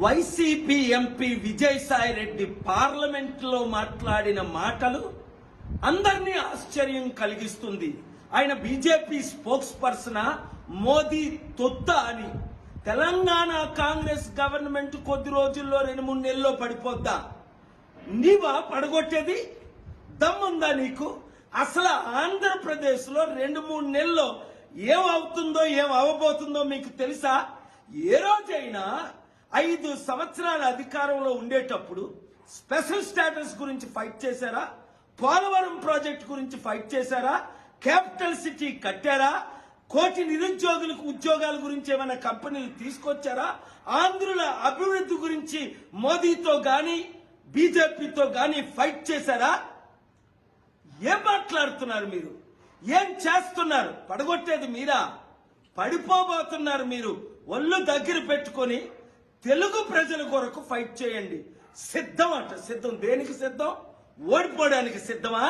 YCP MP Vijayasai Reddy పార్లమెంట్లో మాట్లాడిన మాటలు అందరినీ ఆశ్చర్యం కలిగిస్తుంది. ఆయన బీజేపీ స్పోక్స్ పర్సన్ మోదీ తొత్త అని. తెలంగాణ కాంగ్రెస్ గవర్నమెంట్ కొద్ది రోజుల్లో 2-3 నెలల్లో పడిపోద్దా? నీవా పడగొట్టేది? దమ్ముందా నీకు? అసలు ఆంధ్రప్రదేశ్ లో 2-3 నెలల్లో ఏమవుతుందో ఏం అవ్వబోతుందో మీకు తెలుసా? ఏ రోజైనా 5 సంవత్సరాల అధికారంలో ఉండేటప్పుడు స్పెషల్ స్టేటస్ గురించి ఫైట్ చేశారా? పోలవరం ప్రాజెక్ట్ గురించి ఫైట్ చేశారా? క్యాపిటల్ సిటీ కట్టారా? 1 కోటి నిరుద్యోగులకు ఉద్యోగాల గురించి ఏమైనా కంపెనీలు తీసుకొచ్చారా? ఆంధ్రుల అభివృద్ధి గురించి మోదీతో గాని బీజేపీతో గాని ఫైట్ చేశారా? ఏం మాట్లాడుతున్నారు మీరు? ఏం చేస్తున్నారు? పడగొట్టేది మీరా? పడిపోబోతున్నారు మీరు. ఒళ్ళు దగ్గర పెట్టుకొని తెలుగు ప్రజల కొరకు ఫైట్ చేయండి. సిద్ధం అంట. సిద్ధం దేనికి సిద్ధం? ఓడిపోవడానికి సిద్ధమా?